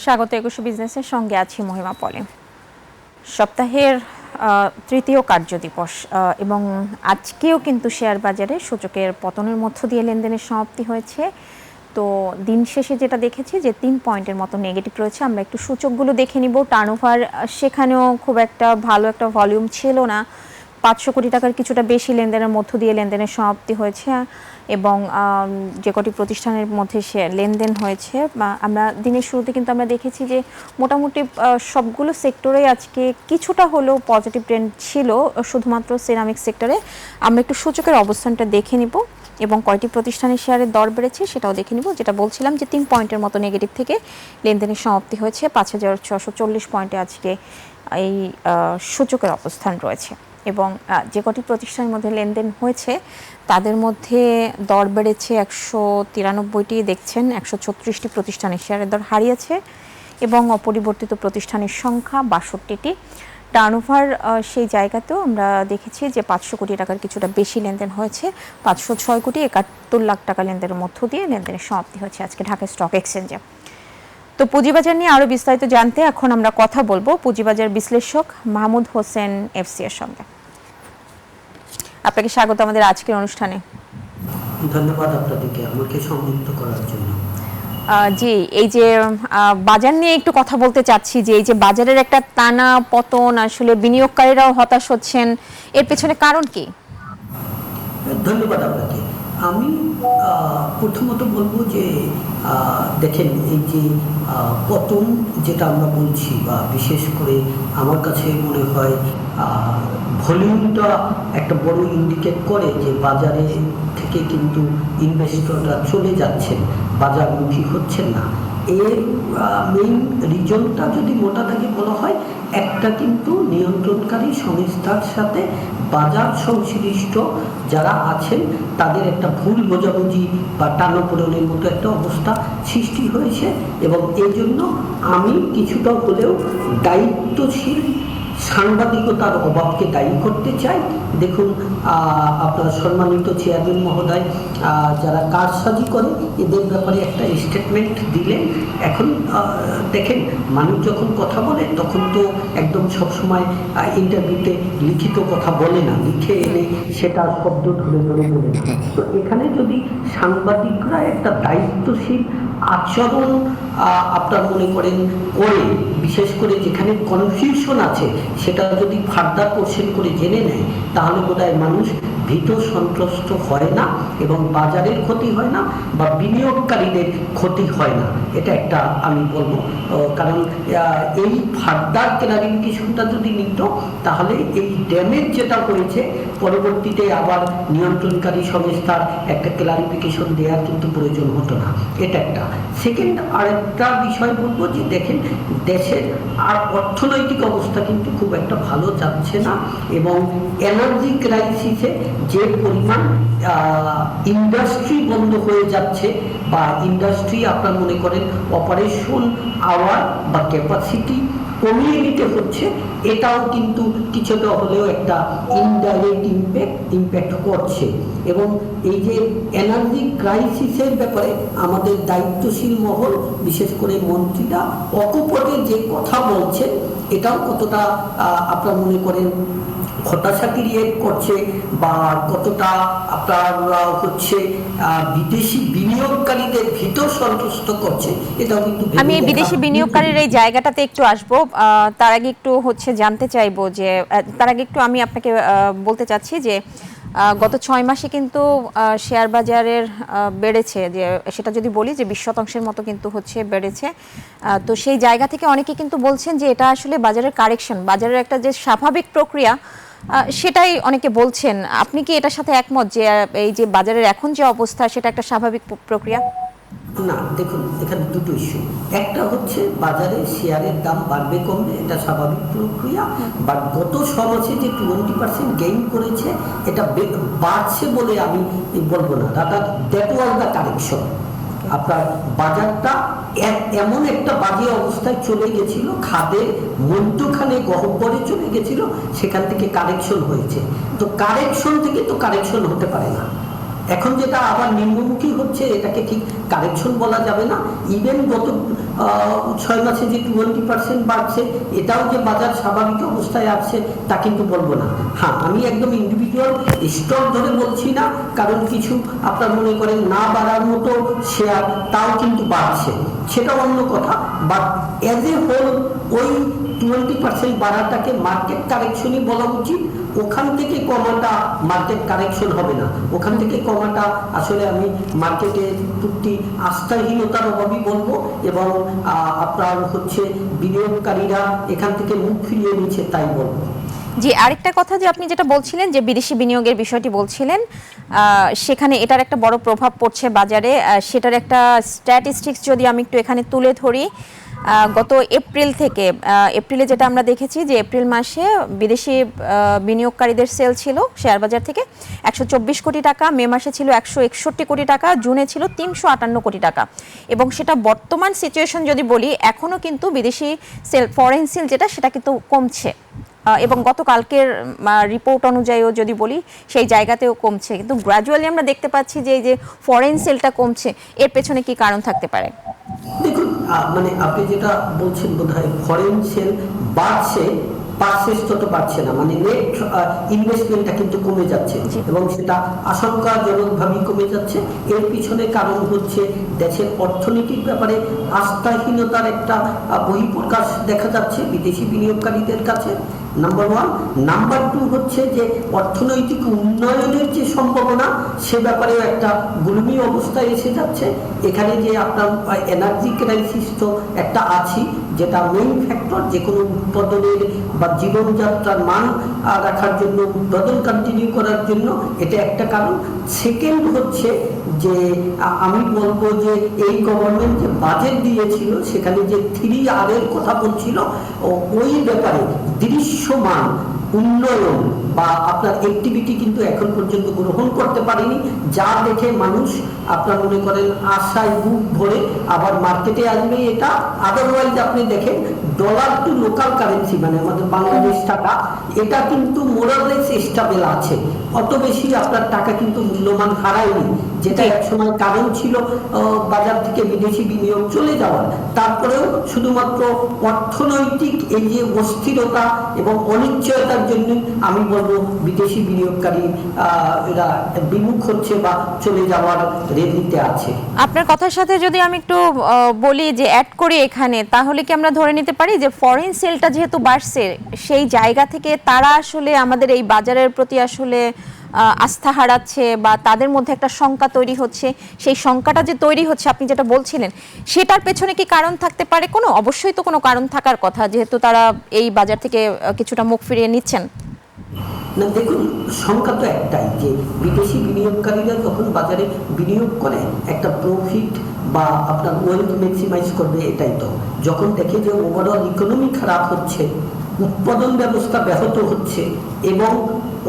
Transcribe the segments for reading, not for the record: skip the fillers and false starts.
স্বাগত একুশে বিজনেসের সঙ্গে আছি মহিমা পলি। সপ্তাহের তৃতীয় কার্যদিবস এবং আজকেও কিন্তু শেয়ার বাজারে সূচকের পতনের মধ্য দিয়ে লেনদেনের সমাপ্তি হয়েছে। তো দিন শেষে যেটা দেখেছি যে 3 পয়েন্টের মতো নেগেটিভ রয়েছে। আমরা একটু সূচকগুলো দেখে নিব। টার্নওভার সেখানেও খুব একটা ভালো একটা ভলিউম ছিল না। 500 কোটি টাকার কিছুটা বেশি লেনদেনের মধ্য দিয়ে লেনদেনের সমাপ্তি হয়েছে এবং যে কটি প্রতিষ্ঠানের মধ্যে সে লেনদেন হয়েছে আমরা দিনের শুরুতে কিন্তু আমরা দেখেছি যে মোটামুটি সবগুলো সেক্টরে আজকে কিছুটা হলেও পজিটিভ ট্রেন্ড ছিল, শুধুমাত্র সিরামিক সেক্টরে। আমরা একটু সূচকের অবস্থানটা দেখে নিব এবং কয়টি প্রতিষ্ঠানের শেয়ারের দর বেড়েছে সেটাও দেখে নিব। যেটা বলছিলাম যে 3 পয়েন্টের মতো নেগেটিভ থেকে লেনদেনের সমাপ্তি হয়েছে। 5640 পয়েন্টে আজকে এই সূচকের অবস্থান রয়েছে এবং যে কটি প্রতিষ্ঠানের মধ্যে লেনদেন হয়েছে তাদের মধ্যে দর বেড়েছে 193টি, দেখছেন 136টি প্রতিষ্ঠানের শেয়ারের দর হারিয়েছে এবং অপরিবর্তিত প্রতিষ্ঠানের সংখ্যা 62টি। টার্নওভার সেই জায়গাতেও আমরা দেখেছি যে 500 কোটি টাকার কিছুটা বেশি লেনদেন হয়েছে। 506 কোটি 71 লাখ টাকা লেনদেনের মধ্য দিয়ে লেনদেনের সমাপ্তি হয়েছে আজকে ঢাকা স্টক এক্সচেঞ্জে। তো পুঁজিবাজার নিয়ে আরও বিস্তারিত জানতে এখন আমরা কথা বলবো পুঁজিবাজার বিশ্লেষক মাহমুদ হোসেন এফসি এর সঙ্গে। আপনাকে স্বাগত আমাদের আজকের অনুষ্ঠানে। ধন্যবাদ আপনাদেরকে আমাকে সংযুক্ত করার জন্য। জি, এই যে বাজার নিয়ে একটু কথা বলতে চাচ্ছি যে এই যে বাজারের একটা টানা পতন, আসলে বিনিয়োগকারীরাও হতাশ হচ্ছেন, এর পেছনে কারণ কি? ধন্যবাদ আপনাকে। আমি প্রথমত বলবো যে দেখেন, এই যে পতন যেটা আমরা বলছি বা বিশেষ করে আমার কাছে মনে হয় ভলিউমটা একটা বড় ইন্ডিকেট করে যে বাজারে থেকে কিন্তু ইনভেস্টররা চলে যাচ্ছেন, বাজারমুখী হচ্ছেন না। এর মেইন রিজনটা যদি মোটা দাগে বলা হয়, একটা কিন্তু নিয়ন্ত্রণকারী সংস্থার সাথে বাজার সংশ্লিষ্ট যারা আছেন তাদের একটা ভুল বোঝাবুঝি বা টানাপোড়েনের মতো একটা অবস্থা সৃষ্টি হয়েছে এবং এই জন্য আমি কিছুটা হলেও দায়িত্বশীল সাংবাদিকতার অভাবকে দায়ী করতে চাই। দেখুন, আপনার সম্মানিত চেয়ারম্যান মহোদয় যারা কারসাজি করে এদের ব্যাপারে একটা স্টেটমেন্ট দিলেন। এখন দেখেন, মানুষ যখন কথা বলে তখন তো একদম সবসময় ইন্টারভিউতে লিখিত কথা বলে না, লিখে এনে সেটা শব্দ ধরে ধরে বলে না। তো এখানে যদি সাংবাদিকরা একটা দায়িত্বশীল আচরণ আপনার মনে করেন করে, বিশেষ করে যেখানে কনফিউশন আছে সেটা যদি ফার্দার কোশ্চেন করে জেনে নেয়, তাহলে বোধহয় মানুষ ভীত সন্ত্রস্ত হয় না এবং বাজারের ক্ষতি হয় না বা বিনিয়োগকারীদের ক্ষতি হয় না। এটা একটা আমি বলবো, কারণ এই ফার্দার ক্লারিফিকেশনটা যদি নিত তাহলে এই ড্যামেজ যেটা হয়েছে পরবর্তীতে আবার নিয়ন্ত্রণকারী সংস্থার একটা ক্লারিফিকেশন দেওয়ার কিন্তু প্রয়োজন হতো না। এটা একটা। সেকেন্ড আরেকটা বিষয় বলবো যে দেখেন, দেশের আর অর্থনৈতিক অবস্থা কিন্তু খুব একটা ভালো যাচ্ছে না এবং এনার্জি ক্রাইসিসে যে পরিমাণ ইন্ডাস্ট্রি বন্ধ হয়ে যাচ্ছে বা ইন্ডাস্ট্রি আপনার মনে করেন অপারেশন আওয়ার বা ক্যাপাসিটি কমিয়ে দিতে হচ্ছে, এটাও কিন্তু কিছুটা হলেও একটা ইনডাইরেক্ট ইম্প্যাক্ট করছে। এবং এই যে এনার্জি ক্রাইসিসের ব্যাপারে আমাদের দায়িত্বশীল মহল, বিশেষ করে মন্ত্রীরা অকপটে যে কথা বলছেন, এটাও কতটা আপনার মনে করেন হতাশা ক্রিয়েট করছে বা কতটা আপনার হচ্ছে বিদেশি বিনিয়োগকারীদের ভীত সন্ত্রস্ত করছে, এটাও কিন্তু আমি বিদেশি বিনিয়োগকারীর এই জায়গাটাতে একটু আসবো। তার আগে একটু জানতে চাইবো যে তার আগে একটু আমি আপনাকে বলতে চাচ্ছি যে গত 6 মাসে কিন্তু শেয়ার বাজারের বেড়েছে, যে সেটা যদি বলি যে 20% মতো কিন্তু বেড়েছে। তো সেই জায়গা থেকে অনেকে কিন্তু বলছেন যে এটা আসলে বাজারের কারেকশন, বাজারের একটা যে স্বাভাবিক প্রক্রিয়া সেটাই অনেকে বলছেন। আপনি কি এটার সাথে একমত যে এই যে বাজারের এখন যে অবস্থা সেটা একটা স্বাভাবিক প্রক্রিয়া? না, দেখুন, এখানে দুটো ইস্যু। একটা হচ্ছে বাজারে শেয়ারের দাম বাড়বে কমবে, এটা স্বাভাবিক প্রক্রিয়া। বাট গত 6 মাসে যে 20% গেইন করেছে, এটা বাড়ছে বলে আমি বলবো না। That was the correction. আপনার বাজারটা এমন একটা বাজে অবস্থায় চলে গেছিল, খাদের মধ্যখানে গহ্বরে চলে গেছিল, সেখান থেকে কারেকশন হয়েছে। তো কারেকশন থেকে তো কারেকশন হতে পারে না। এখন যেটা আবার নিম্নমুখী হচ্ছে, এটাকে ঠিক কারেকশন বলা যাবে না। ইভেন গত 6 মাসে যে 20% বাড়ছে, এটাও যে বাজার স্বাভাবিক অবস্থায় আছে তা কিন্তু বলবো না। হ্যাঁ, আমি একদম ইন্ডিভিজুয়াল স্টক ধরে বলছি না, কারণ কিছু আপনার মনে করেন না বাড়ার মতো শেয়ার তাও কিন্তু বাড়ছে, সেটা অন্য কথা। বাট এজ এ হোল ওই 20% বাড়াটাকে মার্কেট কারেকশনই বলা উচিত। ওখান থেকে কমাটা মার্কেট কারেকশন হবে না, ওখান থেকে কমাটা আসলে আমি মার্কেটের প্রতি আস্থাহীনতার অভাবই বলবো, এবং আপনার হচ্ছে বিনিয়োগকারীরা এখান থেকে মুখ ফিরিয়ে নিচ্ছে তাই বলবো। জি, আরেকটা কথা যে আপনি যেটা বলছিলেন যে বিদেশি বিনিয়োগের বিষয়টি বলছিলেন, সেখানে এটার একটা বড় প্রভাব পড়ছে বাজারে। সেটার একটা স্ট্যাটিস্টিক্স যদি আমি একটু এখানে তুলে ধরি, গত এপ্রিলে যেটা আমরা দেখেছি যে এপ্রিল মাসে বিদেশি বিনিয়োগকারীদের সেল ছিল শেয়ার বাজার থেকে 124 কোটি টাকা, মে মাসে ছিল 161 কোটি টাকা, জুনে ছিল 358 কোটি টাকা। এবং সেটা বর্তমান সিচুয়েশন যদি বলি, এখনও কিন্তু বিদেশি সেল, ফরেন সেল যেটা, সেটা কিন্তু কমছে। এবং গতকালকের রিপোর্ট অনুযায়ীও যদি বলি সেই জায়গাতেও কমছে, কিন্তু গ্র্যাজুয়ালি আমরা দেখতে পাচ্ছি যে এই যে ফরেন সেলটা কমছে, এর পেছনে কি কারণ থাকতে পারে? দেখুন, মানে আপনি যেটা বলছেন বোধহয় ফরেন সেল বাড়ছে, পারচেজ তো বাড়ছে না, মানে নেট ইনভেস্টমেন্টটা কিন্তু কমে যাচ্ছে, এবং সেটা আশঙ্কাজনকভাবেই কমে যাচ্ছে। এর পিছনে কারণ হচ্ছে দেশের অর্থনীতির ব্যাপারে আস্থাহীনতার একটা বহিঃপ্রকাশ দেখা যাচ্ছে বিদেশি বিনিয়োগকারীদের কাছে, নাম্বার 1। নাম্বার 2 হচ্ছে যে অর্থনৈতিক উন্নয়নের যে সম্ভাবনা, সে ব্যাপারেও একটা গুলমি অবস্থায় এসে যাচ্ছে। এখানে যে আপনার এনার্জি ক্রাইসিস তো একটা আছে, যেটা মেইন ফ্যাক্টর যে কোনো উৎপাদনের বা জীবনযাত্রার মান রাখার জন্য, উৎপাদন কন্টিনিউ করার জন্য, এটা একটা কারণ। সেকেন্ড হচ্ছে যে আমি বলবো যে এই গভর্নমেন্ট যে বাজেট দিয়েছিল সেখানে যে 3R এর কথা বলছিল, ওই ব্যাপারে দৃশ্যমান উন্নয়ন বা আপনার অ্যাক্টিভিটি কিন্তু এখন পর্যন্ত গ্রহণ করতে পারেনি, যা দেখে মানুষ আপনার মনে করেন আশায় বুক ভরে আবার মার্কেটে আসবে এটা। আদারওয়াইজ আপনি দেখেন ডলার টু লোকাল কারেন্সি, মানে আমাদের বাংলাদেশ টাকা, এটা কিন্তু মোরালেস স্টেবল আছে, অত বেশি আপনার টাকা কিন্তু মূল্যমান হারায়নি, যেটা একসময় কারণ ছিল বাজার থেকে বিদেশি বিনিয়োগ চলে যাওয়ার। তারপরেও শুধুমাত্র অর্থনৈতিক এই যে অস্থিরতা এবং অনিশ্চয়তার জন্য আমি বলবো বিদেশি বিনিয়োগকারী এরা বিমুখ হচ্ছে বা চলে যাওয়ার রেডিতে আছে। আপনার কথার সাথে যদি আমি একটু বলি যে অ্যাড করি এখানে, তাহলে কি আমরা ধরে নিতে পারি যে ফরেন সেলটা যেহেতু বাড়ছে, সেই জায়গা থেকে তারা আসলে আমাদের এই বাজারের প্রতি আসলে আস্থা হারাচ্ছে, বা তাদের মধ্যে একটা শঙ্কা তৈরি হচ্ছে? সেই শঙ্কাটা যে তৈরি হচ্ছে আপনি যেটা বলছিলেন, সেটার পেছনে কি কারণ থাকতে পারে? কোনো, অবশ্যই তো কোনো কারণ থাকার কথা, যেহেতু তারা এই বাজার থেকে কিছুটা মুখ ফিরিয়ে নিচ্ছেন। না, দেখুন, সংখ্যা তো একটাই, যে বিদেশি বিনিয়োগকারীরা যখন বাজারে বিনিয়োগ করে একটা প্রফিট বা আপনার ওয়েলথ ম্যাক্সিমাইজ করবে, এটাই তো। যখন দেখে যে ওভারঅল ইকোনমি খারাপ হচ্ছে, উৎপাদন ব্যবস্থা ব্যাহত হচ্ছে এবং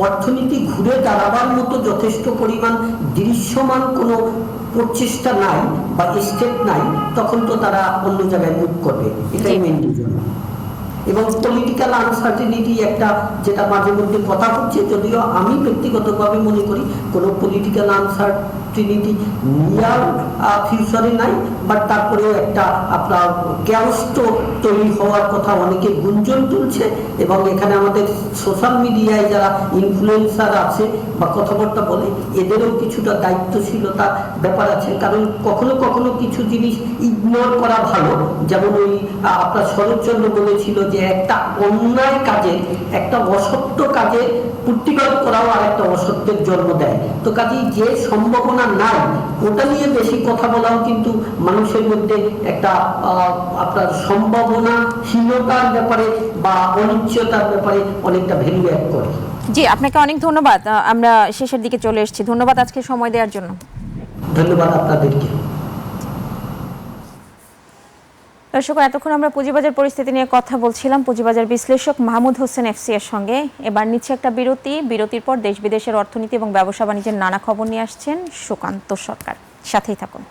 অর্থনীতি ঘুরে দাঁড়াবার মতো যথেষ্ট পরিমাণ দৃশ্যমান কোনো প্রচেষ্টা নাই বা স্টেপ নাই, তখন তো তারা অন্য জায়গায় মুভ করবে, এটাই মেইন রিজন। এবং পলিটিক্যাল আনসার্টেনিটি একটা, যেটা মাঝে মধ্যে কথা হচ্ছে, যদিও আমি ব্যক্তিগতভাবে মনে করি কোনো পলিটিক্যাল আনসার্টেনিটি নিয়ার ফিউচারে নাই, বাট তারপরেও একটা আপনার ক্যাওস তৈরি হওয়ার কথা অনেকে গুঞ্জন তুলছে। এবং এখানে আমাদের সোশ্যাল মিডিয়ায় যারা ইনফ্লুয়েন্সার আছে বা কথাবার্তা বলে, এদেরও কিছুটা দায়িত্বশীলতার ব্যাপার আছে, কারণ কখনো কখনো কিছু জিনিস ইগনোর করা ভালো। যেমন ওই আপনার শরৎচন্দ্র বলেছিল যে একটা অন্যায় কাজে, একটা অসত্য কাজে প্রতিবাদ করাও আর একটা অসত্যের জন্ম দেয়। তো কাজেই যে সম্ভাবনা নাই, ওটা নিয়ে বেশি কথা বলাও কিন্তু মানুষের মধ্যে একটা আপনার সম্ভাবনাহীনতার ব্যাপারে বা অনিশ্চয়তার ব্যাপারে অনেকটা ভ্যালু অ্যাড করে। জি, আপনাকে অনেক ধন্যবাদ। আমরা শেষের দিকে চলে এসেছি। ধন্যবাদ আজকে সময় দেওয়ার জন্য। ধন্যবাদ আপনাদেরকে। দর্শক, এতক্ষণ আমরা পুঁজিবাজার পরিস্থিতি নিয়ে কথা বলছিলাম পুঁজিবাজার বিশ্লেষক মাহমুদ হোসেন এফসি এর সঙ্গে। এবার নিচ্ছে একটা বিরতির পর দেশ বিদেশের অর্থনীতি এবং ব্যবসা বাণিজ্যের নানা খবর নিয়ে আসছেন সুকান্ত সরকার। সাথেই থাকুন।